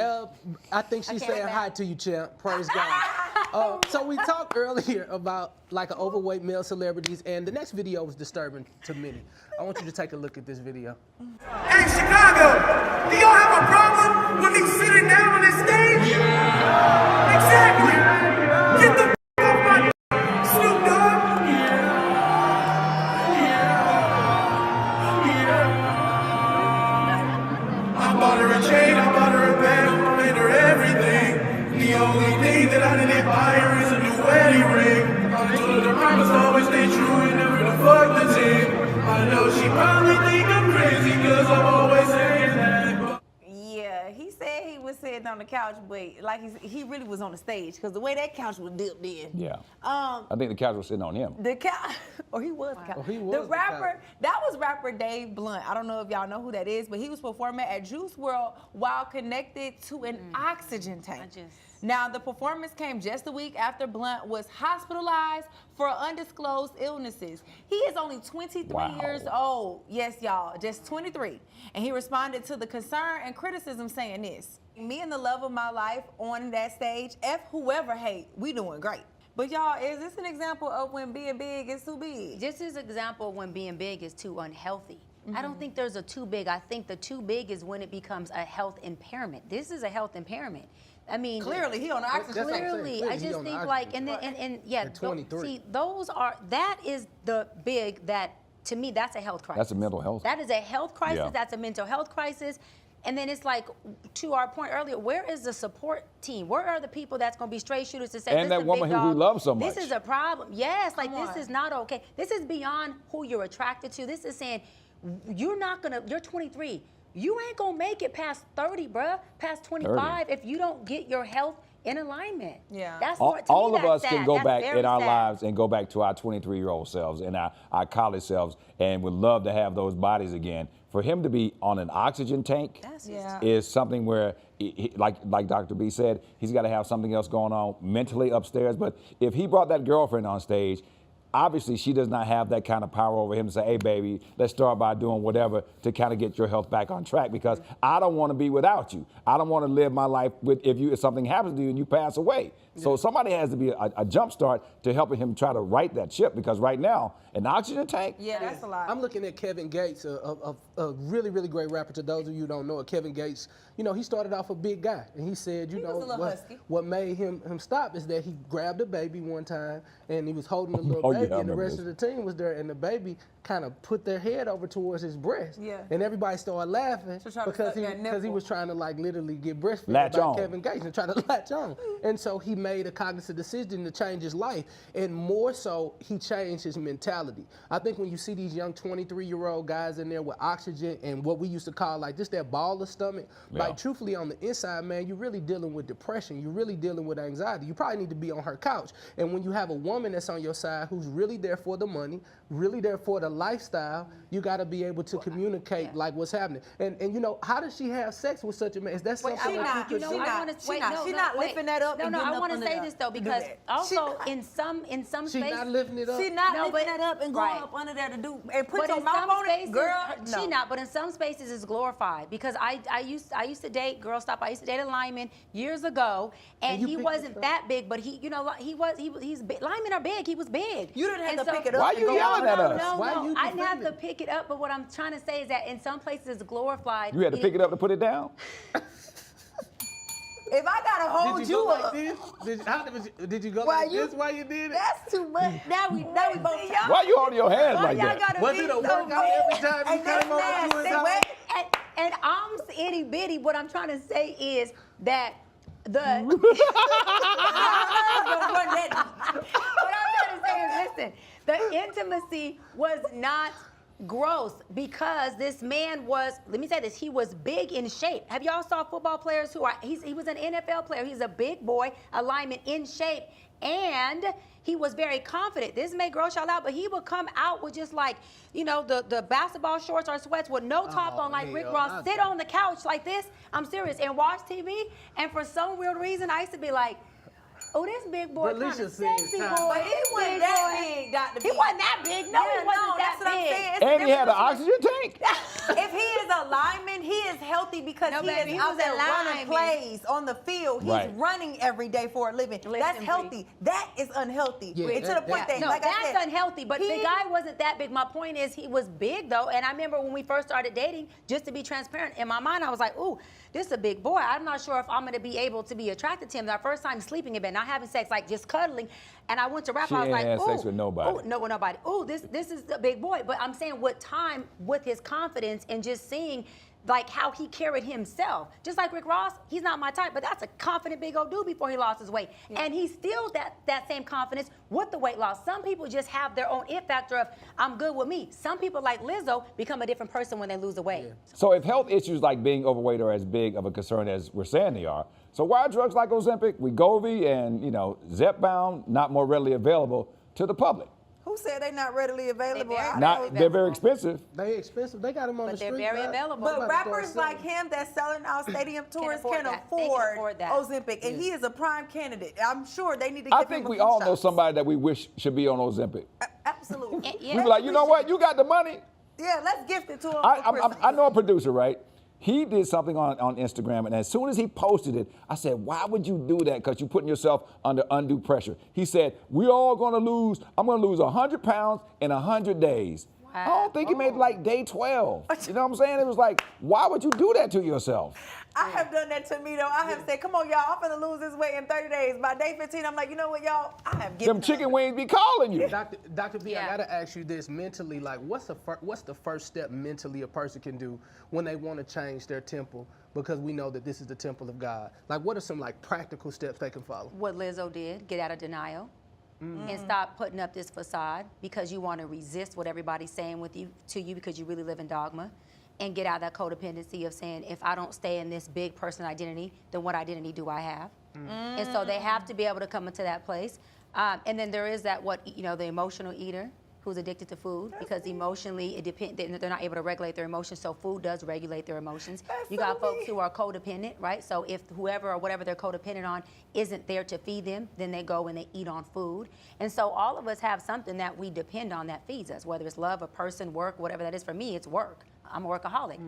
I think she's saying hi to you, champ. Praise God. So we talked earlier about like overweight male celebrities, and the next video was disturbing to many. I want you to take a look at this video. Hey, Chicago, do y'all have a problem with me sitting down on this stage? Yeah. Exactly. Get the off my Snoop Dogg. I bought her a chain, I bought her a bag, I made her everything. The only thing that I didn't buy her is a new wedding ring. I told her promise always stay true and never to fuck the team. I know she probably think I'm crazy because I'm always saying that. Yeah, he said he was sitting on the couch, but like he really was on the stage because the way that couch was dipped in. Yeah. I think the couch was sitting on him. The couch, or he was the couch. He was the rapper, that was rapper Dave Blunt. I don't know if y'all know who that is, but he was performing at Juice WRLD while connected to an oxygen tank. Now, the performance came just a week after Blunt was hospitalized for undisclosed illnesses. He is only 23 years old. Yes, y'all, just 23. And he responded to the concern and criticism saying this: me and the love of my life on that stage, F whoever hate, we doing great. But y'all, is this an example of when being big is too big? This is an example of when being big is too unhealthy. I don't think there's a too big. I think the too big is when it becomes a health impairment. This is a health impairment. I mean, clearly he on the oxygen. Clearly, I just think like, and yeah, see, that is the big, that to me, that's a health crisis. That's a mental health. That is a health crisis. Yeah. That's a mental health crisis. And then it's like, to our point earlier, where is the support team? Where are the people that's going to be straight shooters to say, and that woman who we love so much? This is a problem. Yes, like this is not okay. This is beyond who you're attracted to. This is saying, you're 23. You ain't gonna make it past 30, bruh, past 25 if you don't get your health in alignment. Yeah. That's all, to me, all of that's us can sad. go That's back very in our sad. lives and go back to our 23-year-old selves and our college selves and would love to have those bodies again. For him to be on an oxygen tank is something where, like Dr. B said, he's got to have something else going on mentally upstairs. But if he brought that girlfriend on stage, obviously she does not have that kind of power over him to say, hey, baby, let's start by doing whatever to kind of get your health back on track, because I don't want to be without you. I don't want to live my life with if something happens to you and you pass away. So somebody has to be a jump start to helping him try to right that ship, because right now, an oxygen tank. Yeah, that's a lot. I'm looking at Kevin Gates, a really, really great rapper. To those of you who don't know it, Kevin Gates, you know, he started off a big guy. And he said, you know, what made him stop is that he grabbed a baby one time and he was holding a little baby and the rest of the team was there and the baby kind of put their head over towards his breast. Yeah. And everybody started laughing because he was trying to like literally get breastfed by Kevin Gates and try to latch on. And so he made a cognizant decision to change his life. And more so, he changed his mentality. I think when you see these young 23-year-old guys in there with oxygen and what we used to call like just that ball of stomach, like truthfully on the inside, man, you're really dealing with depression. You're really dealing with anxiety. You probably need to be on her couch. And when you have a woman that's on your side who's really there for the money, really there for the lifestyle, you got to be able to communicate like what's happening. And you know, how does she have sex with such a man? Is that something that you could do? She's not lifting that up. No, I want to say this though, because also in some spaces, she's not lifting it up. She's not lifting that up and going up under there to do and put your mouth on it, girl. No. She not, but in some spaces it's glorified, because I used to date girl stop. I used to date a lineman years ago, and he wasn't that big, but he's big. Linemen are big. He was big. You didn't have to pick it up. Why are you yelling at us? No, I didn't have to pick it up, but what I'm trying to say is that in some places it's glorified. You had to pick it up to put it down? If I gotta hold you up, did you go like this while you did it? That's too much. Now we both. Why you holding your hands like that? Was it a workout every time you came over to his house? And I'm itty bitty. What I'm trying to say is that what I'm trying to say is, listen, the intimacy was not gross, because this man was, let me say this, he was big in shape. Have y'all saw football players who are, he was an NFL player, he's a big boy, a lineman in shape, and he was very confident. This may gross y'all out, but he would come out with just like, you know, the basketball shorts or sweats with no top on, like Rick Ross, sit on the couch like this, I'm serious, and watch TV, and for some weird reason, I used to be like, oh, this big boy kind of sexy boy. But he wasn't that big, Dr. B. He wasn't that big. No, he wasn't that big. And he had an oxygen tank? If he is a lineman, he is healthy because he is out there running plays on the field. He's running every day for a living. That's healthy. That is unhealthy. And to the point that, like I said, that's unhealthy. But the guy wasn't that big. My point is, he was big though. And I remember when we first started dating, just to be transparent, in my mind, I was like, ooh, this is a big boy. I'm not sure if I'm going to be able to be attracted to him. Our first time sleeping in bed, not having sex, like just cuddling. And I went to rap. I was like, had sex with nobody. Oh, no, with nobody. Oh, this is a big boy. But I'm saying with time, with his confidence and just seeing like how he carried himself. Just like Rick Ross, he's not my type, but that's a confident big old dude before he lost his weight. And he still that same confidence with the weight loss. Some people just have their own it factor of, I'm good with me. Some people like Lizzo become a different person when they lose the weight. So if health issues like being overweight are as big of a concern as we're saying they are, so why are drugs like Ozempic, Wegovy, and Zepbound not more readily available to the public? Who said they're not readily available? They're very expensive. They expensive. They got them on the street. But they're very available. But rappers like him that's selling out stadium tours can afford Ozempic, and he is a prime candidate. I'm sure they need to give him I think we all know somebody that we wish should be on Ozempic. Absolutely. We be like, you know what? You got the money. Yeah, let's gift it to him. I know a producer, right? He did something on Instagram, and as soon as he posted it, I said, why would you do that? Because you're putting yourself under undue pressure. He said, I'm going to lose 100 pounds in 100 days. Wow. I don't think he made like day 12. You know what I'm saying? It was like, why would you do that to yourself? I have done that to me, though. I have said, come on, y'all, I'm going to lose this weight in 30 days. By day 15, I'm like, you know what, y'all? I have given them chicken wings be calling you. Dr. B, I got to ask you this mentally, like, what's the first step mentally a person can do when they want to change their temple? Because we know that this is the temple of God. Like, what are some, like, practical steps they can follow? What Lizzo did, get out of denial. And stop putting up this facade because you want to resist what everybody's saying to you because you really live in dogma, and get out of that codependency of saying, if I don't stay in this big person identity, then what identity do I have? And so they have to be able to come into that place. And then there is that, the emotional eater who's addicted to food because emotionally they're not able to regulate their emotions, so food does regulate their emotions. You got folks who are codependent, right? So if whoever or whatever they're codependent on isn't there to feed them, then they go and they eat on food. And so all of us have something that we depend on that feeds us, whether it's love, a person, work, whatever that is. For me, it's work. I'm a workaholic.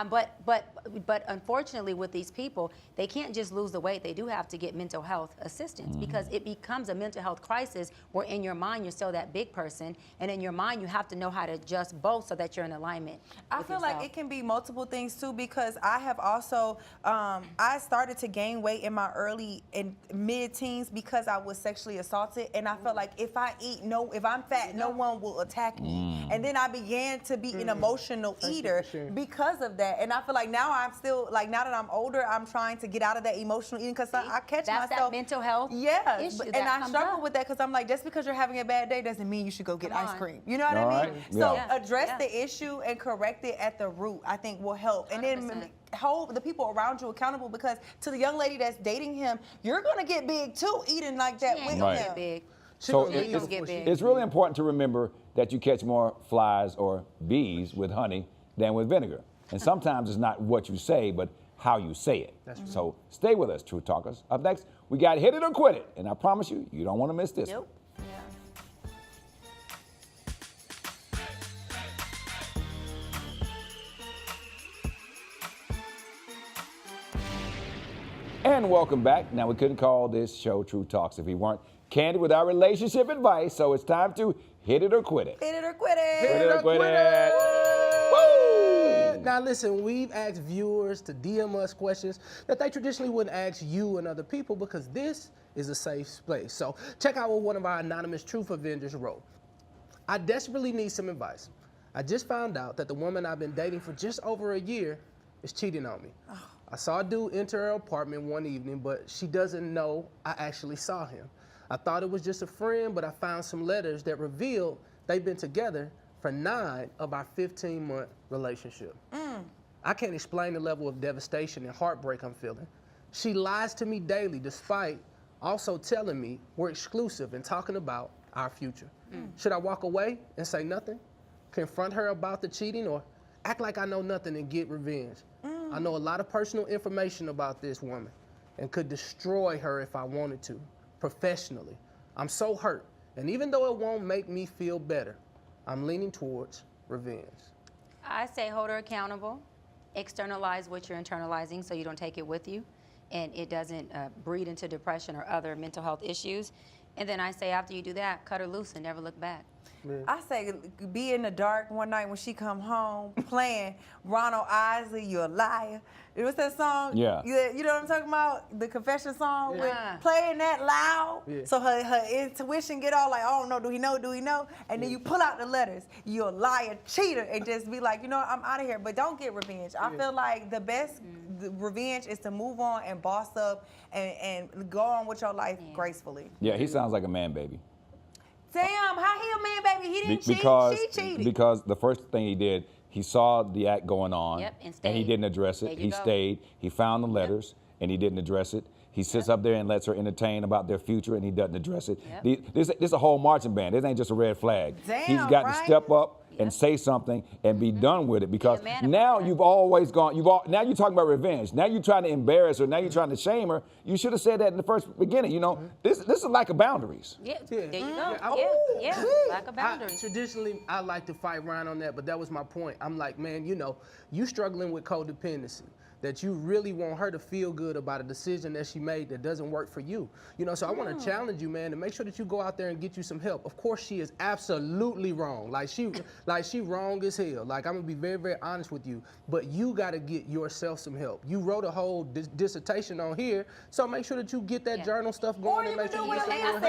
But unfortunately with these people, they can't just lose the weight. They do have to get mental health assistance because it becomes a mental health crisis where in your mind you're still that big person, and in your mind you have to know how to adjust both so that you're in alignment. I feel like it can be multiple things too, because I have also, I started to gain weight in my early and mid-teens because I was sexually assaulted, and I felt like if I'm fat, no one will attack me. And then I began to be an emotional eater because of that. And I feel like now I'm still, like now that I'm older, I'm trying to get out of that emotional eating because I catch myself. That's that mental health issue and I struggle with that because I'm like, just because you're having a bad day doesn't mean you should go get ice cream. You know what I mean? So address the issue and correct it at the root, I think will help. And then hold the people around you accountable, because to the young lady that's dating him, you're going to get big too, eating like that with him. Big. So it's really important to remember that you catch more flies or bees with honey than with vinegar. And sometimes it's not what you say, but how you say it. So stay with us, Truth Talkers. Up next, we got Hit It or Quit It. And I promise you, you don't want to miss this. Nope. And welcome back. Now, we couldn't call this show Truth Talks if we weren't candid with our relationship advice, so it's time to hit it or quit it. Hit it or quit it. Hit it or quit it. Woo! Now listen, we've asked viewers to DM us questions that they traditionally wouldn't ask you and other people, because this is a safe place. So check out what one of our anonymous truth avengers wrote. I desperately need some advice. I just found out that the woman I've been dating for just over a year is cheating on me. I saw a dude enter her apartment one evening, but she doesn't know I actually saw him. I thought it was just a friend, but I found some letters that revealed they've been together for 9 of our 15-month relationship. I can't explain the level of devastation and heartbreak I'm feeling. She lies to me daily, despite also telling me we're exclusive and talking about our future. Should I walk away and say nothing? Confront her about the cheating, or act like I know nothing and get revenge? I know a lot of personal information about this woman and could destroy her if I wanted to, professionally. I'm so hurt, and even though it won't make me feel better, I'm leaning towards revenge. I say hold her accountable, externalize what you're internalizing so you don't take it with you and it doesn't breed into depression or other mental health issues. And then I say after you do that, cut her loose and never look back. I say be in the dark one night when she come home playing Ronald Isley, You're a Liar. What's that song? Yeah. You know what I'm talking about? The confession song? With playing that loud. So her intuition get all like, oh no, do he know? And then you pull out the letters, You're a liar, cheater, and just be like, you know what, I'm out of here. But don't get revenge. I feel like the best revenge is to move on and boss up and go on with your life gracefully. Yeah, he sounds like a man baby. Damn, how he a man baby? He didn't cheat, she cheated. Because the first thing he did, he saw the act going on, and he didn't address it. He stayed. He found the letters, and he didn't address it. He sits up there and lets her entertain about their future, and he doesn't address it. This is a whole marching band. This ain't just a red flag. Damn, He's got to step up and say something and be done with it, because now you've always gone, now you're talking about revenge. Now you're trying to embarrass her. Now you're trying to shame her. You should have said that in the first beginning. You know, this is lack of boundaries. There you go. Lack of boundaries. Traditionally, I like to fight around on that, but that was my point. I'm like, man, you know, you struggling with codependency, that you really want her to feel good about a decision that she made that doesn't work for you. You know, so I want to challenge you, man, to make sure that you go out there and get you some help. Of course, she is absolutely wrong. Like she wrong as hell. Like, I'm gonna be very, very honest with you. But you got to get yourself some help. You wrote a whole dissertation on here, so make sure that you get that journal stuff going and make sure you get some help.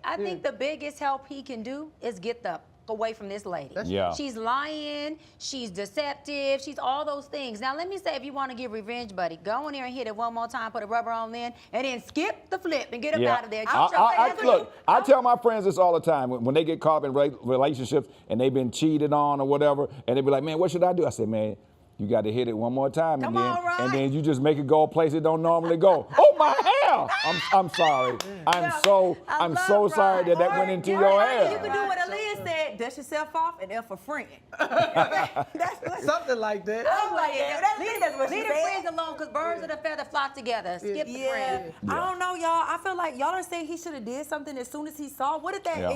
I think the biggest help he can do is get the away from this lady. She's lying, she's deceptive, she's all those things. Now let me say, if you want to get revenge, buddy, go in there and hit it one more time, put a rubber on then, and then skip the flip and get up out of there. Look, I tell my friends this all the time. When they get caught in relationships and they've been cheated on or whatever, and they be like, man, what should I do? I say, man, you got to hit it one more time, and then you just make it go a place it don't normally go. Oh, my Yeah, I'm sorry. I'm so sorry that went into your head. You can do what Aaliyah said, dust yourself off and F a friend. That's something like that. I'm like, leave the friends alone, because birds of the feather flock together. Skip the friends. I don't know, y'all. I feel like y'all are saying he should have did something as soon as he saw. What if that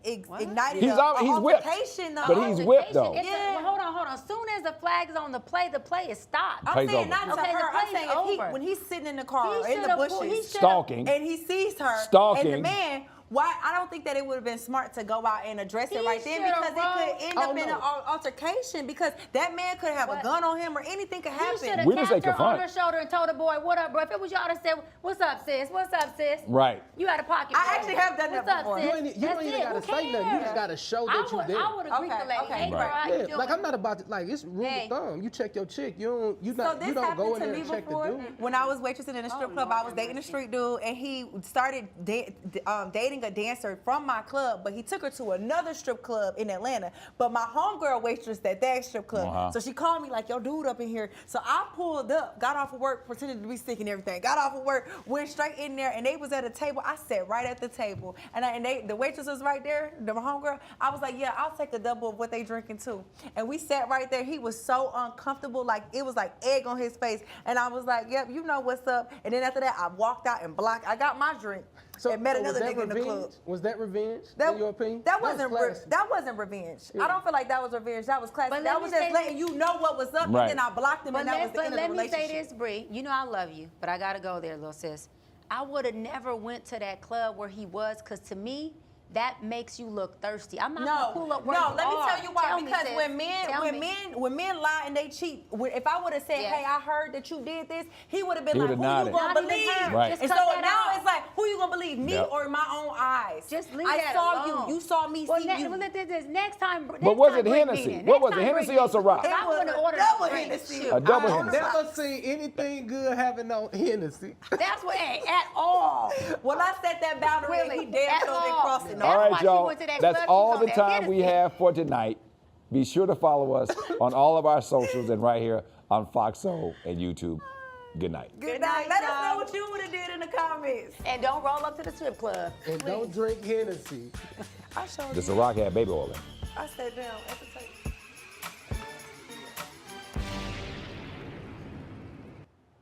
ignited he's whipped. altercation? But he's whipped though. Hold on. As soon as the flag is on the play is stopped. I'm saying not to Okay, her. I'm saying over. when he's sitting in the car or He in the should've bushes, stalking, and he sees her, stalking, and the man. Why? I don't think that it would have been smart to go out and address it right then, because it could end up in an altercation, because that man could have a gun on him or anything could happen. He should have tapped her on her shoulder and told the boy, "What up, bro?" If it was y'all that said, "What's up, sis? What's up, sis?" Right. You had a pocket. I actually have done that before. You don't even gotta say nothing. You just gotta show that you did. I would agree with the lady. Hey, bro, how you doing? Like, I'm not about to, like, it's rule of thumb. You check your chick. You don't go in there and check the dude. When I was waitressing in a strip club, I was dating a street dude, and he started dating a dancer from my club, but he took her to another strip club in Atlanta. But my homegirl waitress at that strip club, so she called me like, "Yo, dude up in here." So I pulled up, got off of work, pretended to be sick and everything. Got off of work, went straight in there, and they was at a table. I sat right at the table, and the waitress was right there, the homegirl. I was like, "Yeah, I'll take a double of what they drinking too." And we sat right there. He was so uncomfortable, like it was like egg on his face. And I was like, "Yep, you know what's up." And then after that, I walked out and blocked. I got my drink. So and met another was that nigga in the club. Was that revenge, in your opinion? That wasn't revenge. I don't feel like that was revenge. That was classic. But that was just letting you know what was up, and then I blocked him, and that was the end of the relationship. Let me say this, Bree. You know I love you, but I gotta go there, little sis. I would have never went to that club where he was, because to me, that makes you look thirsty. I'm not gonna pull up where you let me are. tell you why. Tell me, Because sis. when men lie and they cheat, if I would have said, "Hey, I heard that you did this," he would have been like, "Who you gonna believe?" Right. And so now it's like, who you gonna believe, me or my own eyes? Just leave I that saw alone. you saw me see you. Well, this next time. But was it Hennessy? What was it, Hennessy or Ciroc? I would have ordered double a drink. Hennessy. A double I've Hennessy. never seen anything good having on Hennessy. That's what at all. When I set that boundary, he damn sure didn't cross it. All right, y'all. That's all the time we have for tonight. Be sure to follow us on all of our socials and right here on Fox Soul and YouTube. Good night. Good night. Let us know what you would have did in the comments. And don't roll up to the strip club. And don't drink Hennessy. I showed The Ciroc had baby oil in it. I sat down at the table.